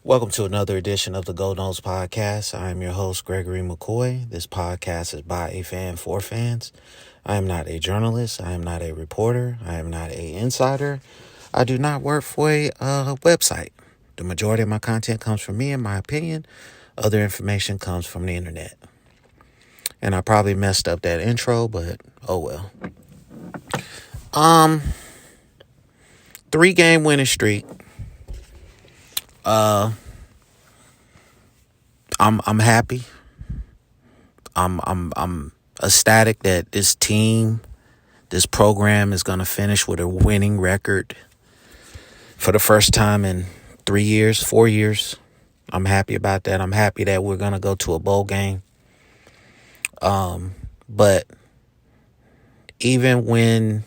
Welcome to another edition of the Noles podcast. I am your host, Gregory McCoy. This podcast is by a fan for fans. I am not a journalist. I am not a reporter. I am not a insider. I do not work for a website. The majority of my content comes from me and my opinion. Other information comes from the internet. And I probably messed up that intro, but oh well. 3-game winning streak. I'm happy. I'm ecstatic that this team, this program is gonna finish with a winning record for the first time in 4 years. I'm happy about that. I'm happy that we're gonna go to a bowl game. But even when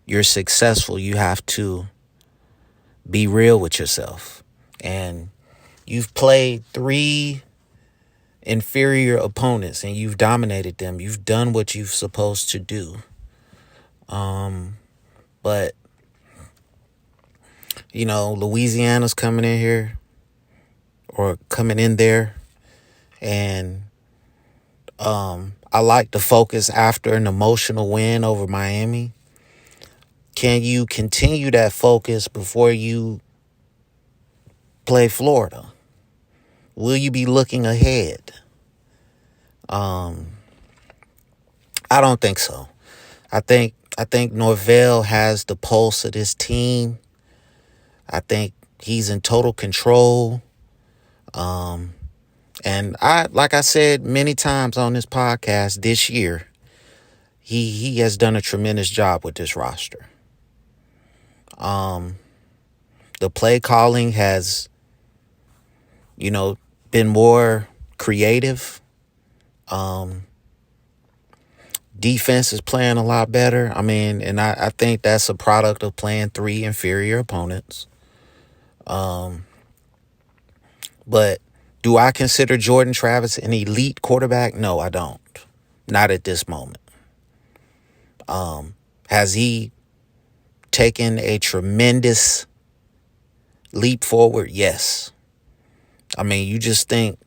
you're successful, you have to be real with yourself. And you've played 3 inferior opponents and you've dominated them. You've done what you're supposed to do. But Louisiana's coming in here or coming in there, and I like the focus after an emotional win over Miami. Can you continue that focus before you play Florida? Will you be looking ahead? I don't think so. I think Norvell has the pulse of this team. I think he's in total control. And like I said many times on this podcast this year, he has done a tremendous job with this roster. The play calling has, been more creative. Defense is playing a lot better. And I think that's a product of playing 3 inferior opponents. But do I consider Jordan Travis an elite quarterback? No, I don't. Not at this moment. Has he taken a tremendous leap forward? Yes. You just think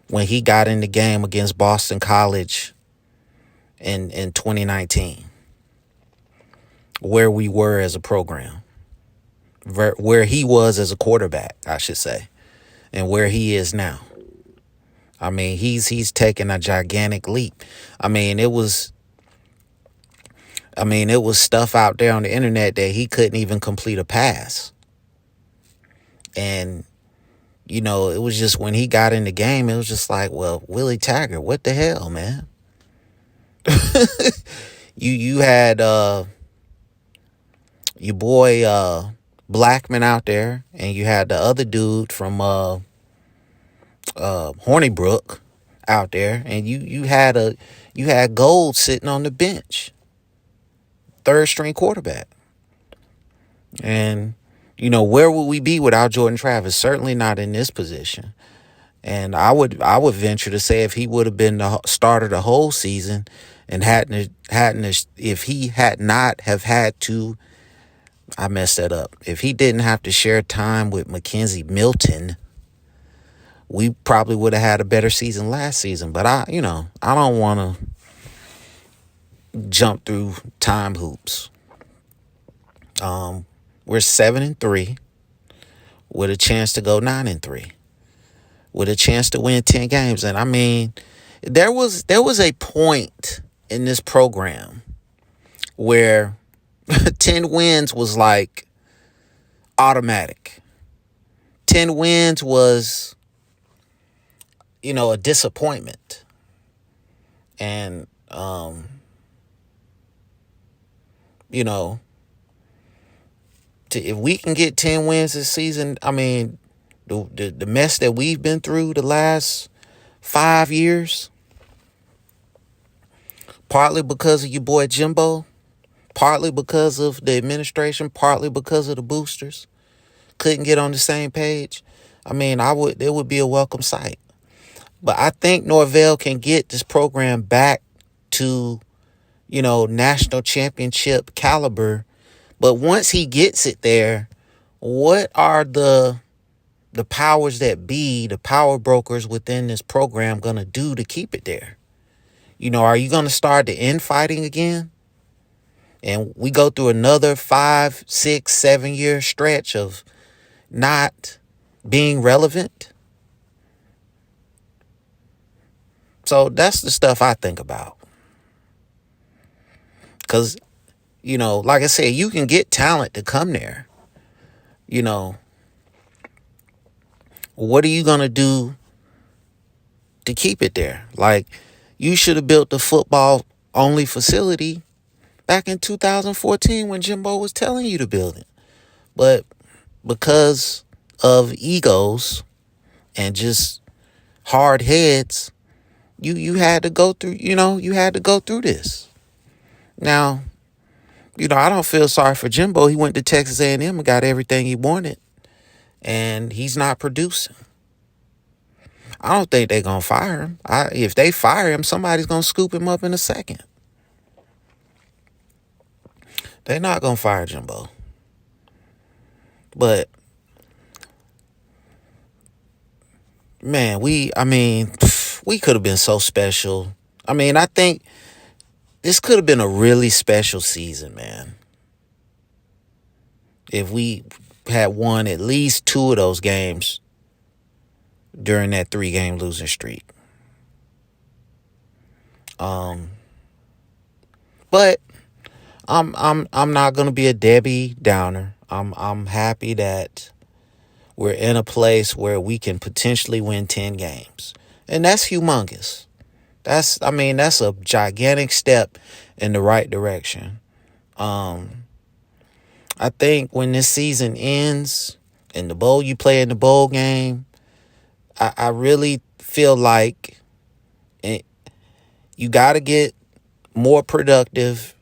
when he got in the game against Boston College in 2019, where we were as a program, where he was as a quarterback, I should say, and where he is now. He's taken a gigantic leap. It was stuff out there on the internet that he couldn't even complete a pass. And, it was just when he got in the game, it was just like, well, Willie Taggart, what the hell, man? You had your boy Blackman out there, and you had the other dude from Hornibrook out there, and you had Gold sitting on the bench, 3rd string quarterback. And where would we be without Jordan Travis? Certainly not in this position. And I would venture to say if he would have been the starter the whole season and if he had not have had to, I messed that up. If he didn't have to share time with Mackenzie Milton, we probably would have had a better season last season. But I don't want to jump through time hoops. We're 7-3 with a chance to go 9-3 with a chance to win 10 games. And there was a point in this program where 10 wins was like automatic. 10 wins was, a disappointment. And, if we can get 10 wins this season, the mess that we've been through the last 5 years, partly because of your boy Jimbo, partly because of the administration, partly because of the boosters, couldn't get on the same page. It would be a welcome sight. But I think Norvell can get this program back to, national championship caliber. But once he gets it there, what are the the powers that be, the power brokers within this program going to do to keep it there? Are you going to start the infighting again? And we go through another 5, 6, 7 year stretch of not being relevant. So that's the stuff I think about. Because, like I said, you can get talent to come there. What are you going to do to keep it there? Like, you should have built the football only facility back in 2014 when Jimbo was telling you to build it. But because of egos and just hard heads, you had to go through, this. Now, I don't feel sorry for Jimbo. He went to Texas A&M and got everything he wanted, and he's not producing. I don't think they're going to fire him. If they fire him, somebody's going to scoop him up in a second. They're not going to fire Jimbo. But, man, we could have been so special. I think this could have been a really special season, man. If we had won at least 2 of those games during that 3-game losing streak. But I'm not gonna be a Debbie Downer. I'm happy that we're in a place where we can potentially win 10 games. And that's humongous. That's a gigantic step in the right direction. I think when this season ends and you play in the bowl game, I really feel like you got to get more productive.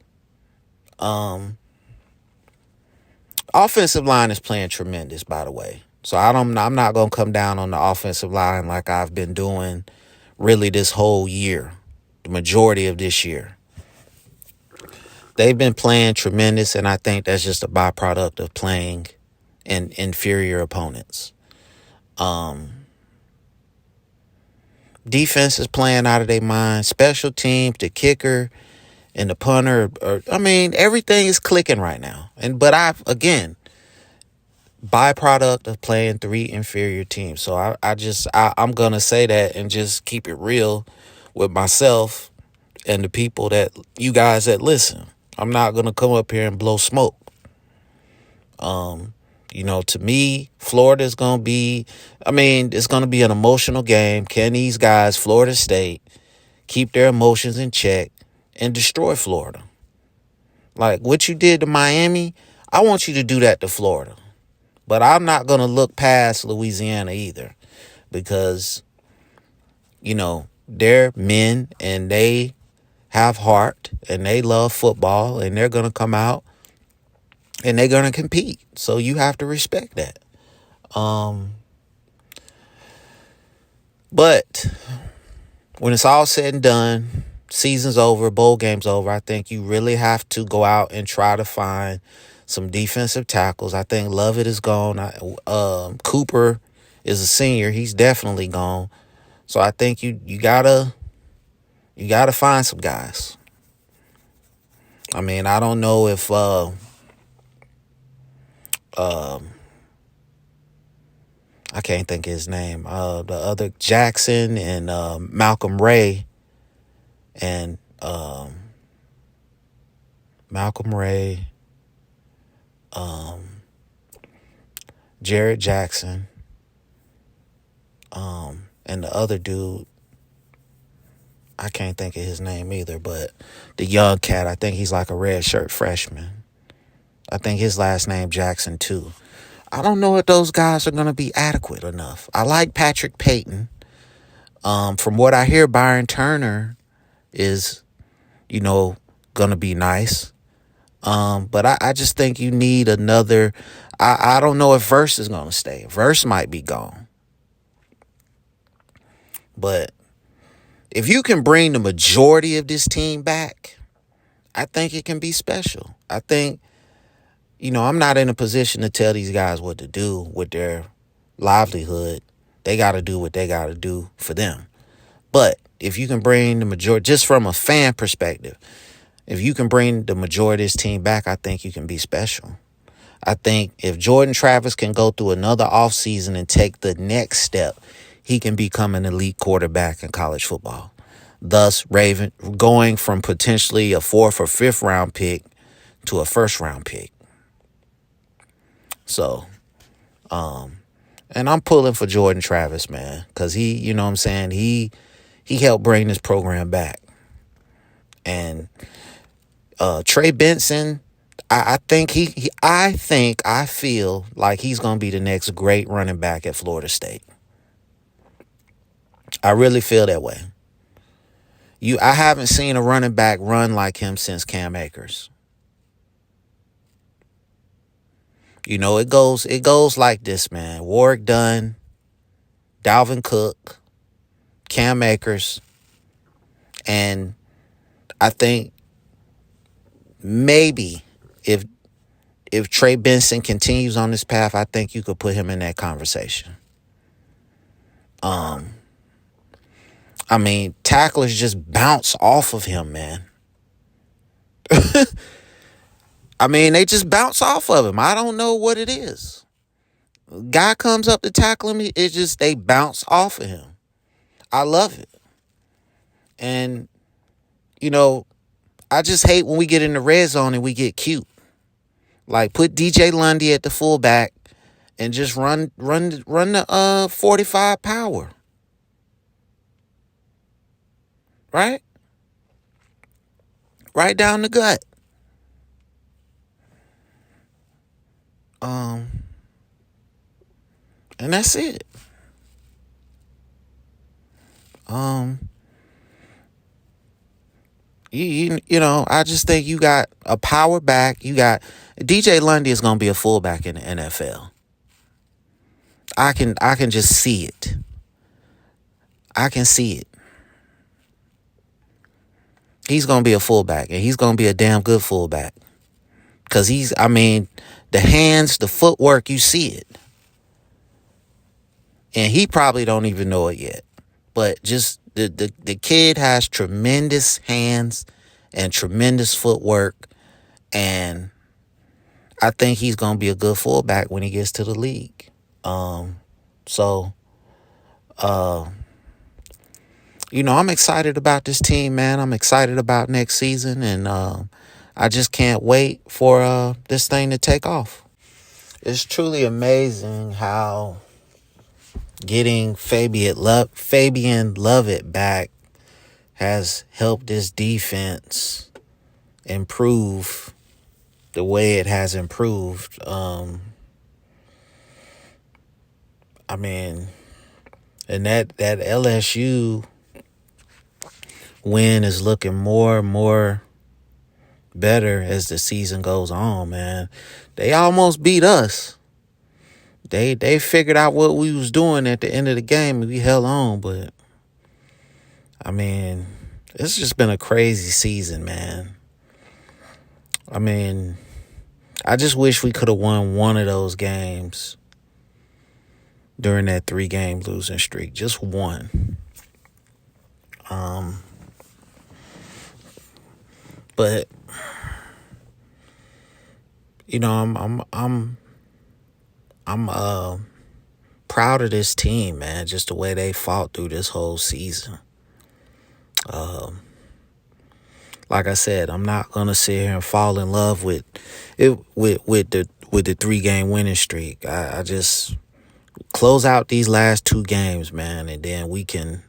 Offensive line is playing tremendous, by the way. So I'm not going to come down on the offensive line like I've been doing really this whole year, the majority of this year. They've been playing tremendous, and I think that's just a byproduct of playing in inferior opponents. Defense is playing out of their mind. Special teams, the kicker, and the punter. Everything is clicking right now. But byproduct of playing 3 inferior teams. So I'm going to say that and just keep it real with myself and the people you guys that listen. I'm not going to come up here and blow smoke. To me, Florida's going to be, it's going to be an emotional game. Can these guys, Florida State, keep their emotions in check and destroy Florida? Like what you did to Miami, I want you to do that to Florida. But I'm not going to look past Louisiana either because, they're men and they have heart and they love football and they're going to come out and they're going to compete. So you have to respect that. But when it's all said and done, season's over, bowl game's over, I think you really have to go out and try to find some defensive tackles. I think Lovett is gone. Cooper is a senior. He's definitely gone. So I think you gotta find some guys. I don't know if I can't think of his name. The other Jackson and Malcolm Ray and Jared Jackson, and the other dude, I can't think of his name either, but the young cat, I think he's like a red shirt freshman. I think his last name Jackson too. I don't know if those guys are going to be adequate enough. I like Patrick Payton. From what I hear, Byron Turner is, going to be nice. But I just think you need another. I don't know if Verse is going to stay. Verse might be gone. But if you can bring the majority of this team back, I think it can be special. I think, I'm not in a position to tell these guys what to do with their livelihood. They got to do what they got to do for them. But if you can bring the majority, just from a fan perspective, if you can bring the majority of this team back, I think you can be special. I think if Jordan Travis can go through another offseason and take the next step, he can become an elite quarterback in college football. Thus, Raven going from potentially a 4th or 5th round pick to a 1st round pick. So, and I'm pulling for Jordan Travis, man, because he, you know what I'm saying, he helped bring this program back. And Trey Benson, I feel like he's going to be the next great running back at Florida State. I really feel that way. I haven't seen a running back run like him since Cam Akers. You know, it goes like this, man. Warwick Dunn, Dalvin Cook, Cam Akers, and I think maybe if Trey Benson continues on this path, I think you could put him in that conversation. I mean, tacklers just bounce off of him, man. I mean, they just bounce off of him. I don't know what it is. Guy comes up to tackle him, it's just they bounce off of him. I love it. And, you know, I just hate when we get in the red zone and we get cute. Like, put DJ Lundy at the fullback and just run the 45 power. Right? Right down the gut. And that's it. You know, I just think you got a power back. You got DJ Lundy is gonna be a fullback in the NFL. I can just see it. I can see it. He's gonna be a fullback, and he's gonna be a damn good fullback. Cause the hands, the footwork, you see it. And he probably don't even know it yet. But just the kid has tremendous hands and tremendous footwork. And I think he's going to be a good fullback when he gets to the league. You know, I'm excited about this team, man. I'm excited about next season. And I just can't wait for this thing to take off. It's truly amazing how getting Fabian Lovett back has helped this defense improve the way it has improved. And that LSU win is looking more and more better as the season goes on, man. They almost beat us. They figured out what we was doing at the end of the game and we held on, but it's just been a crazy season, man. I just wish we could have won one of those games during that 3-game losing streak. Just one. But you know, I'm proud of this team, man. Just the way they fought through this whole season. Like I said, I'm not gonna sit here and fall in love with it with the 3-game winning streak. I just close out these last 2 games, man, and then we can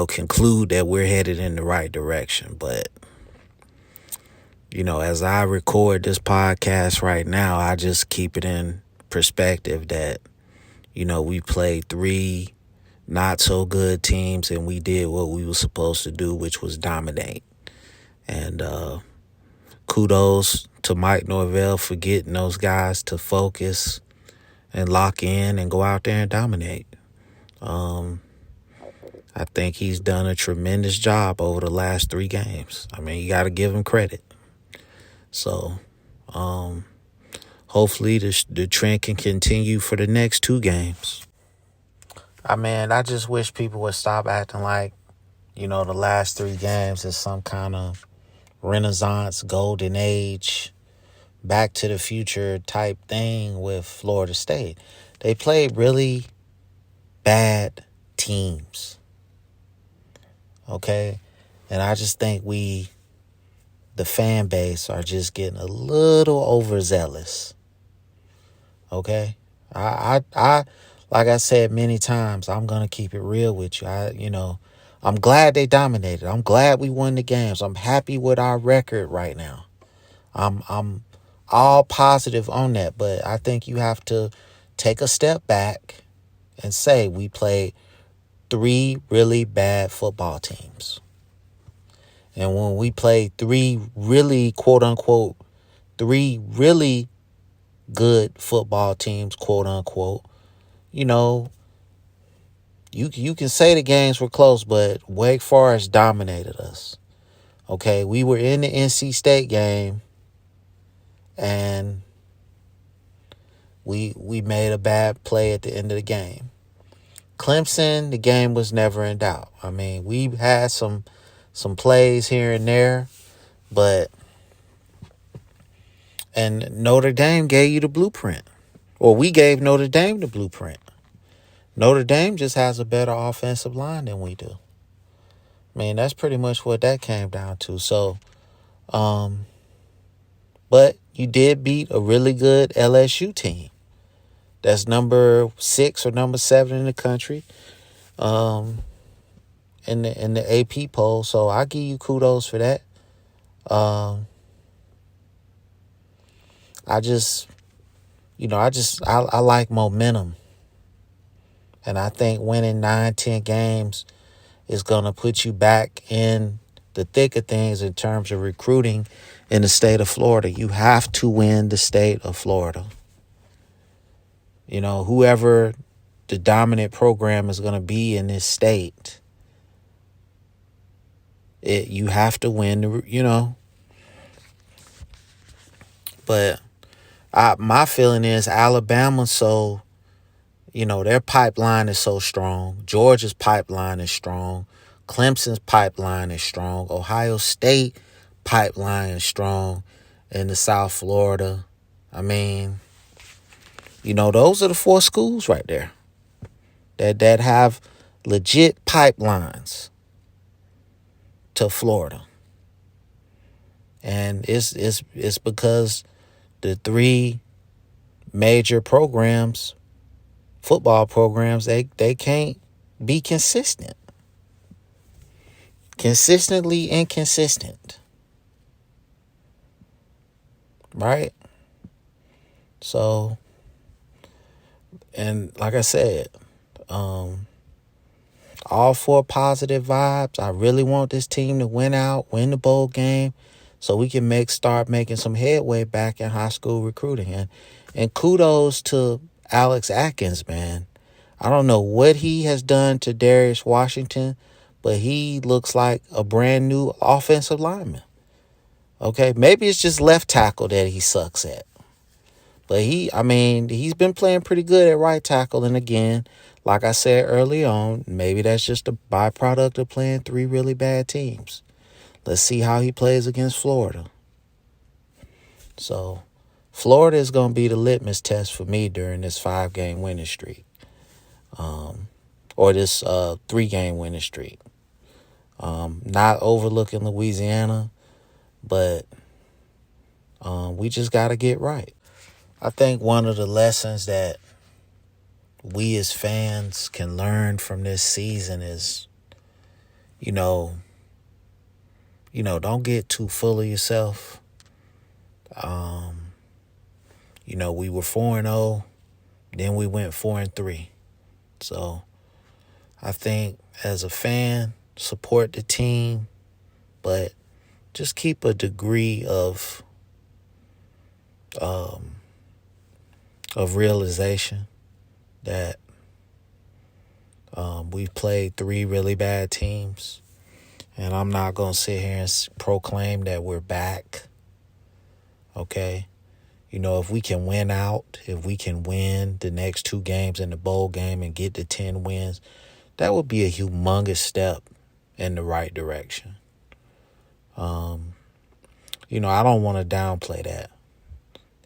conclude that we're headed in the right direction. But as I record this podcast right now, I just keep it in perspective that, we played 3 not so good teams and we did what we were supposed to do, which was dominate. And kudos to Mike Norvell for getting those guys to focus and lock in and go out there and dominate. I think he's done a tremendous job over the last 3 games. You got to give him credit. So, hopefully the trend can continue for the next 2 games. I just wish people would stop acting like, the last 3 games is some kind of Renaissance, golden age, Back to the Future type thing with Florida State. They played really bad teams. Okay? And I just think the fan base, are just getting a little overzealous. Okay? I like I said many times, I'm gonna keep it real with you. I'm glad they dominated. I'm glad we won the games. I'm happy with our record right now. I'm all positive on that, but I think you have to take a step back and say we played 3 really bad football teams. And when we played 3 really, quote unquote, 3 really good football teams, quote unquote, you can say the games were close, but Wake Forest dominated us. Okay, we were in the NC State game, and we made a bad play at the end of the game. Clemson, the game was never in doubt. We had some plays here and there, and Notre Dame gave you the blueprint. Or we gave Notre Dame the blueprint. Notre Dame just has a better offensive line than we do. That's pretty much what that came down to. So, but you did beat a really good LSU team. That's number 6 or number 7 in the country, in the AP poll. So I give you kudos for that. I like momentum, and I think winning 9-10 games is gonna put you back in the thick of things in terms of recruiting in the state of Florida. You have to win the state of Florida. Whoever the dominant program is going to be in this state, you have to win, But my feeling is Alabama, so, their pipeline is so strong. Georgia's pipeline is strong. Clemson's pipeline is strong. Ohio State pipeline is strong in the South Florida. Those are the 4 schools right there that have legit pipelines to Florida. And it's because the 3 major programs, football programs, they can't be consistent. Consistently inconsistent. Right? So, and like I said, all 4 positive vibes. I really want this team to win the bowl game, so we can start making some headway back in high school recruiting. And kudos to Alex Atkins, man. I don't know what he has done to Darius Washington, but he looks like a brand new offensive lineman. Okay, maybe it's just left tackle that he sucks at. But he's been playing pretty good at right tackle. And again, like I said early on, maybe that's just a byproduct of playing 3 really bad teams. Let's see how he plays against Florida. So, Florida is going to be the litmus test for me during this 5-game winning streak. Or this 3-game winning streak. Not overlooking Louisiana, but we just got to get right. I think one of the lessons that we as fans can learn from this season is, don't get too full of yourself. We were 4-0, then we went 4-3. So I think as a fan, support the team, but just keep a degree of realization that we've played 3 really bad teams, and I'm not going to sit here and proclaim that we're back. Okay? If we can win out, if we can win the next 2 games in the bowl game and get to 10 wins, that would be a humongous step in the right direction. I don't want to downplay that.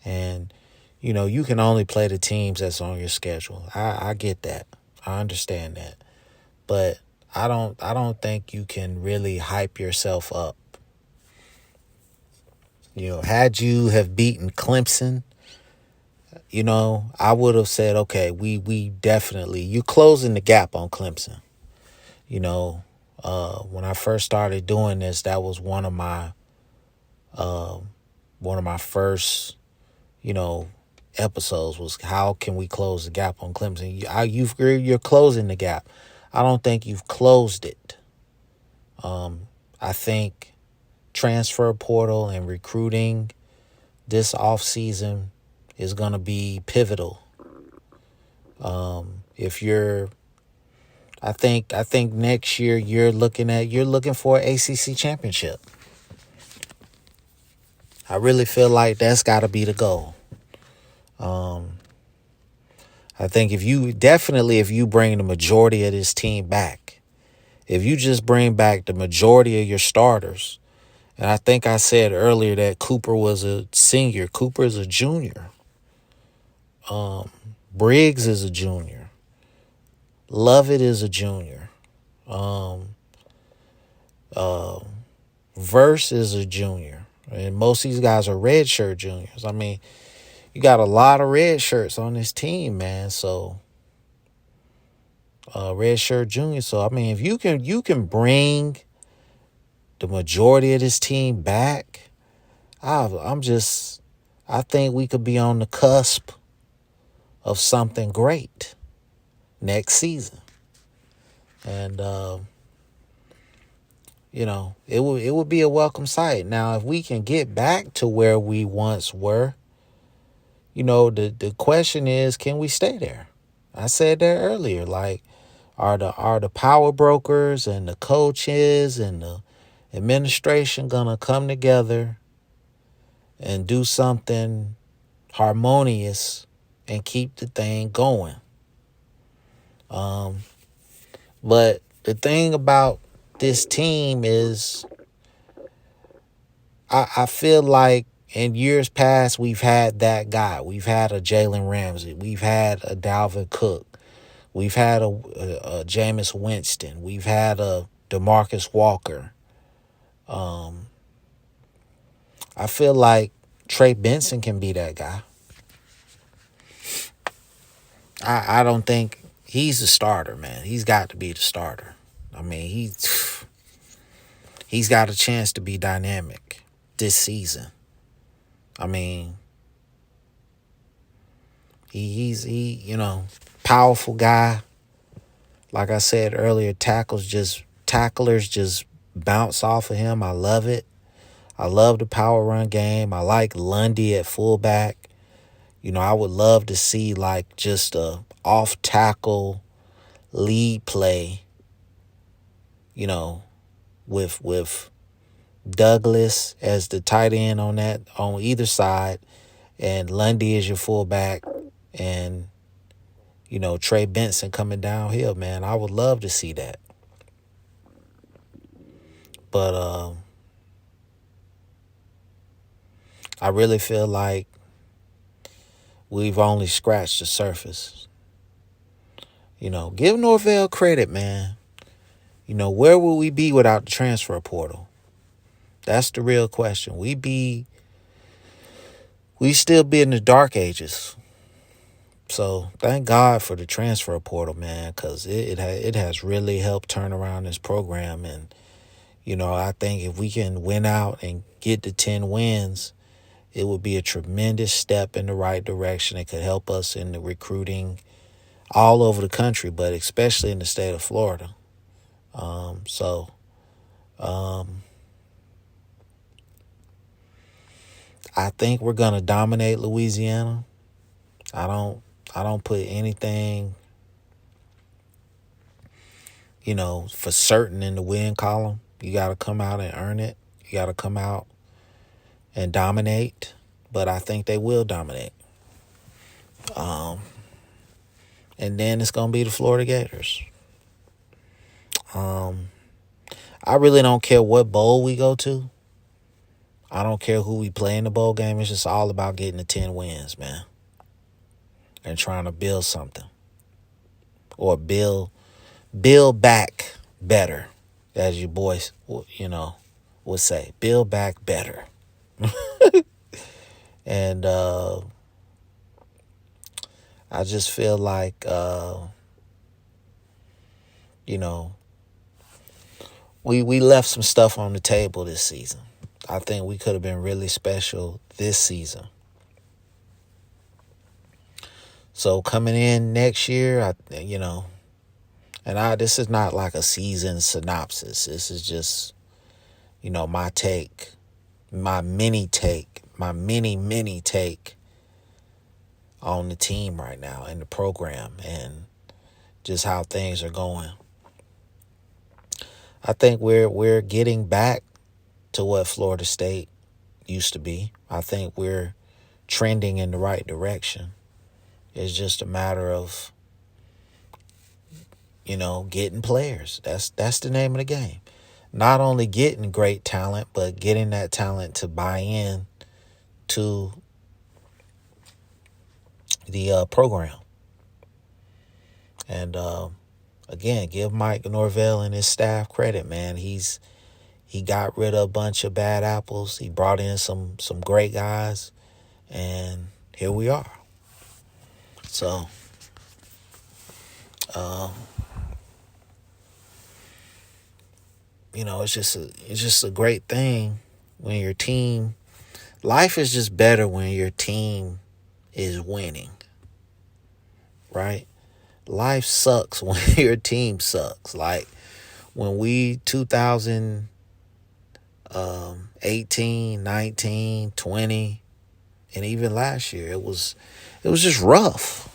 And, you can only play the teams that's on your schedule. I get that. I understand that. But I don't think you can really hype yourself up. Had you have beaten Clemson, I would have said, okay, we definitely, you closing the gap on Clemson. When I first started doing this, that was one of my first, episodes was how can we close the gap on Clemson? You're closing the gap. I don't think you've closed it. I think transfer portal and recruiting this offseason is going to be pivotal. I think next year you're looking for an ACC championship. I really feel like that's got to be the goal. I think if you bring the majority of this team back, if you just bring back the majority of your starters, and I think I said earlier that Cooper was a senior, Cooper is a junior, Briggs is a junior, Lovett is a junior, Verse is a junior, and most of these guys are redshirt juniors. I mean, you got a lot of red shirts on this team, man. So, redshirt juniors. So, I mean, if you can bring the majority of this team back, I think we could be on the cusp of something great next season. And, it would be a welcome sight. Now, if we can get back to where we once were, the question is, can we stay there? I said that earlier. Like, are the power brokers and the coaches and the administration gonna come together and do something harmonious and keep the thing going? But the thing about this team is, I feel like in years past, we've had that guy. We've had a Jalen Ramsey. We've had a Dalvin Cook. We've had a Jameis Winston. We've had a DeMarcus Walker. I feel like Trey Benson can be that guy. I don't think he's the starter, man. He's got to be the starter. I mean, he's got a chance to be dynamic this season. I mean, he's powerful guy. Like I said earlier, tacklers just bounce off of him. I love it. I love the power run game. I like Lundy at fullback. I would love to see like just a off tackle lead play, with Douglas as the tight end on either side, and Lundy is your fullback, and Trey Benson coming downhill, man. I would love to see that. But I really feel like we've only scratched the surface. Give Norvell credit, man. Where would we be without the transfer portal? That's the real question. We still be in the dark ages. So thank God for the transfer portal, man, because it has really helped turn around this program. And, I think if we can win out and get to 10 wins, it would be a tremendous step in the right direction. It could help us in the recruiting all over the country, but especially in the state of Florida. I think we're gonna dominate Louisiana. I don't put anything, for certain in the win column. You got to come out and earn it. You got to come out and dominate. but I think they will dominate. And then it's going to be the Florida Gators. I really don't care what bowl we go to. I don't care who we play in the bowl game. It's just all about getting the 10 wins, man. And trying to build something. Or build back better, as you boys, would say. Build back better. And I just feel like, we left some stuff on the table this season. I think we could have been really special this season. So coming in next year, this is not like a season synopsis. This is just, my take, my mini take on the team right now and the program and just how things are going. I think we're getting back to what Florida State used to be. I think we're trending in the right direction. It's just a matter of, getting players. That's the name of the game. Not only getting great talent, but getting that talent to buy in to the program. And again, give Mike Norvell and his staff credit, man. He got rid of a bunch of bad apples. He brought in some great guys, and here we are. So, it's just a great thing when your team. Life is just better when your team is winning, right? Life sucks when your team sucks. Like when we 2018, 19, 20, and even last year, it was just rough.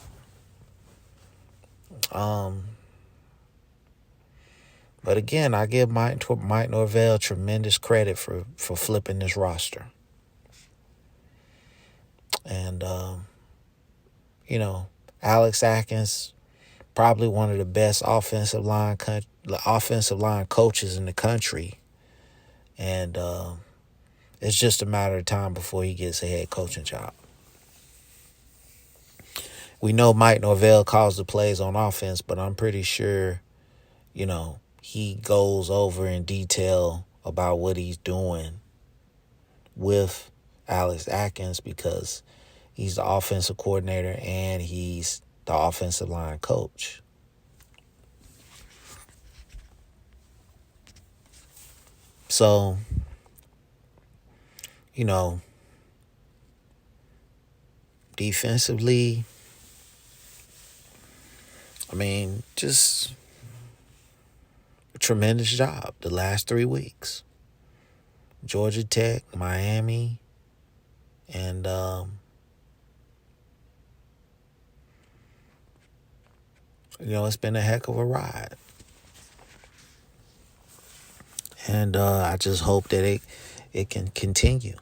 But again, I give Mike Norvell tremendous credit for flipping this roster. And, Alex Atkins, probably one of the best offensive line coaches in the country. And it's just a matter of time before he gets a head coaching job. We know Mike Norvell calls the plays on offense, but I'm pretty sure, he goes over in detail about what he's doing with Alex Atkins because he's the offensive coordinator and he's the offensive line coach. So, defensively, just a tremendous job the last 3 weeks. Georgia Tech, Miami, and it's been a heck of a ride. And I just hope that it can continue.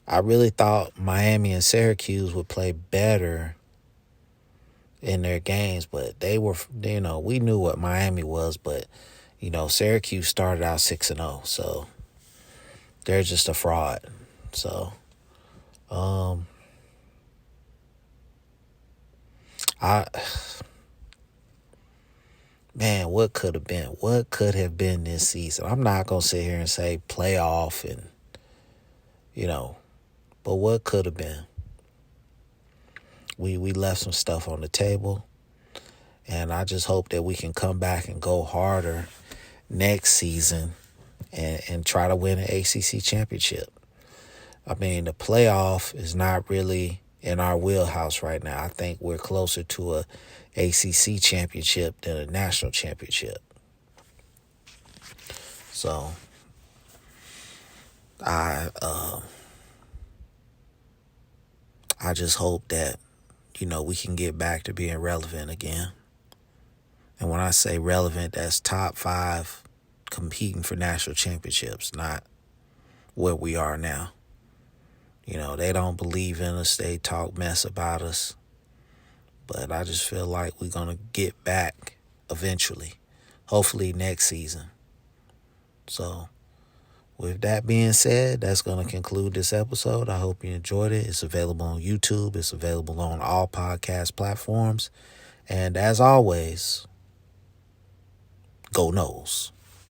I really thought Miami and Syracuse would play better in their games, but they were, we knew what Miami was, but, Syracuse started out 6-0, so they're just a fraud. So, man, what could have been? What could have been this season? I'm not going to sit here and say playoff and, but what could have been? We left some stuff on the table, and I just hope that we can come back and go harder next season and try to win an ACC championship. The playoff is not really in our wheelhouse right now. I think we're closer to a ACC championship than a national championship. So I just hope that, we can get back to being relevant again. And when I say relevant, that's top 5 competing for national championships, not where we are now. You know, they don't believe in us. They talk mess about us. But I just feel like we're going to get back eventually. Hopefully next season. So, with that being said, that's going to conclude this episode. I hope you enjoyed it. It's available on YouTube. It's available on all podcast platforms. And as always, go Noles.